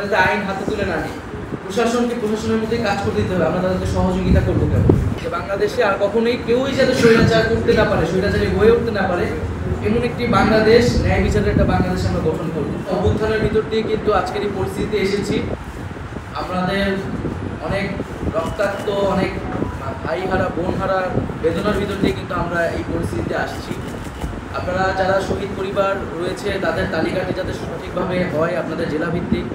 যাতে আইন হাতে তুলে না নিই, প্রশাসনকে প্রশাসনের মধ্যেই কাজ করতে দিতে হবে। আমরা তাদেরকে সহযোগিতা করবো কেন? যে বাংলাদেশে আর কখনোই কেউই যাতে স্বৈরাচার করতে না পারে, স্বৈরাচারী হয়ে উঠতে না পারে, এমন একটি বাংলাদেশ, ন্যায় বিচারের একটা বাংলাদেশ আমরা গঠন করব। অভ্যুত্থানের ভিতর দিয়ে কিন্তু আজকের এই পরিস্থিতিতে এসেছি। আমাদের অনেক রক্তাক্ত, অনেক ভাই হারা, বোন হারা বেদনার ভিতর দিয়ে কিন্তু আমরা এই পরিস্থিতিতে আসছি। আপনারা যারা শহীদ পরিবার রয়েছে তাদের তালিকাটি যাতে সঠিকভাবে হয়, আপনাদের জেলা ভিত্তিক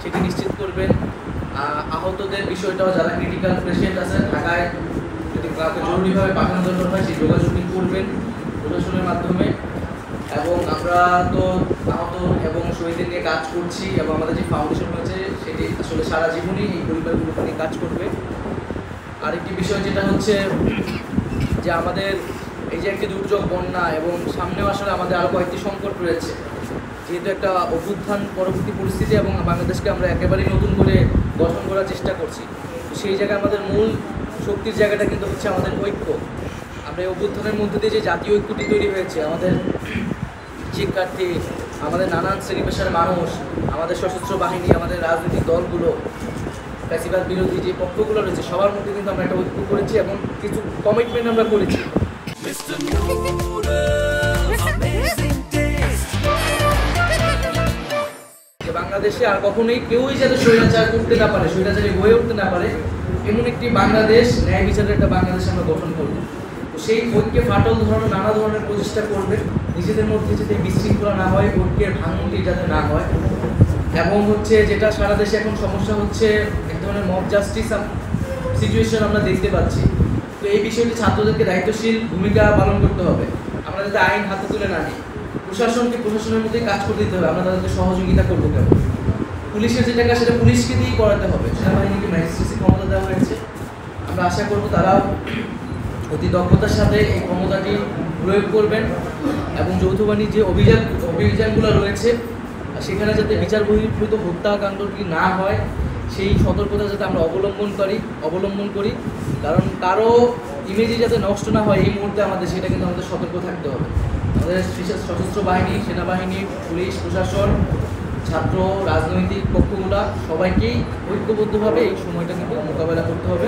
সেটি নিশ্চিত করবেন। আহতদের বিষয়টাও, যারা ক্রিটিক্যাল পেশেন্ট আছে ঢাকায়, যদি কাউকে জরুরিভাবে পাঠানো দরকার হয় সেই যোগাযোগটি করবেন প্রশাসনের মাধ্যমে। এবং আমরা তো আহত এবং শহীদদের নিয়ে কাজ করছি, এবং আমাদের যে ফাউন্ডেশন রয়েছে সেটি আসলে সারা জীবনই এই পরিবারগুলোকে নিয়ে কাজ করবে। আরেকটি বিষয় যেটা হচ্ছে যে আমাদের এই যে একটি দুর্যোগ, বন্যা, এবং সামনেও আসলে আমাদের আরও কয়েকটি সংকট রয়েছে, যেহেতু একটা অভ্যুত্থান পরবর্তী পরিস্থিতি এবং বাংলাদেশকে আমরা একেবারেই নতুন করে গঠন করার চেষ্টা করছি। সেই জায়গায় আমাদের মূল শক্তির জায়গাটা কিন্তু হচ্ছে আমাদের ঐক্য। আমরা এই অভ্যুত্থানের মধ্যে দিয়ে যে জাতীয় ঐক্যটি তৈরি হয়েছে, আমাদের শিক্ষার্থী, আমাদের নানান শ্রেণী পেশার মানুষ, আমাদের সশস্ত্র বাহিনী, আমাদের রাজনৈতিক দলগুলো, ফ্যাসিবাদ বিরোধী যে পক্ষগুলো রয়েছে, সবার মধ্যে কিন্তু আমরা একটা ঐক্য করেছি এবং কিছু কমিটমেন্ট আমরা করেছি। বাংলাদেশে আর কখনোই কেউই যাতে স্বৈরাচার করতে না পারে, স্বৈরাচারী হয়ে উঠতে না পারে, এমন একটি বাংলাদেশ, ন্যায় বিচারের একটা বাংলাদেশ আমরা গঠন করব। তো সেই ঐক্যে ফাটল ধরানো নানা ধরনের প্রচেষ্টা করবে, নিজেদের মধ্যে যাতে বিশৃঙ্খলা না হয়, ঐক্যের ভাঙনটি যাতে না হয়। এবং হচ্ছে যেটা সারা দেশে এখন সমস্যা হচ্ছে, এক ধরনের মব জাস্টিস সিচুয়েশন আমরা দেখতে পাচ্ছি। তো এই বিষয়টি ছাত্রদেরকে দায়িত্বশীল ভূমিকা পালন করতে হবে। আমরা যাতে আইন হাতে তুলে না নিই, প্রশাসনকে প্রশাসনের মধ্যেই কাজ করতে দিতে হবে। আমরা তাদেরকে সহযোগিতা করবো কেন? পুলিশের যে টাকা সেটা পুলিশকে দিয়েই করাতে হবে। সেনাবাহিনীকে ম্যাজিস্ট্রেসি ক্ষমতা দেওয়া হয়েছে। আমরা আশা করবো তারাও অতি দক্ষতার সাথে এই ক্ষমতাটি প্রয়োগ করবেন, এবং যৌথ বাহিনীর যে অভিযানগুলো রয়েছে সেখানে যাতে বিচার বহির্ভূত হত্যাকাণ্ডটি না হয় সেই সতর্কতা যাতে আমরা অবলম্বন করি। কারণ কারো ইমেজই যাতে নষ্ট না হয় এই মুহূর্তে আমাদের, সেটা কিন্তু আমাদের সতর্ক থাকতে হবে। আমাদের সশস্ত্র বাহিনী, সেনাবাহিনী, পুলিশ, প্রশাসন, ছাত্র, রাজনৈতিক পক্ষগুলা সবাইকেই ঐক্যবদ্ধভাবে এই সময়টা কিন্তু মোকাবেলা করতে হবে।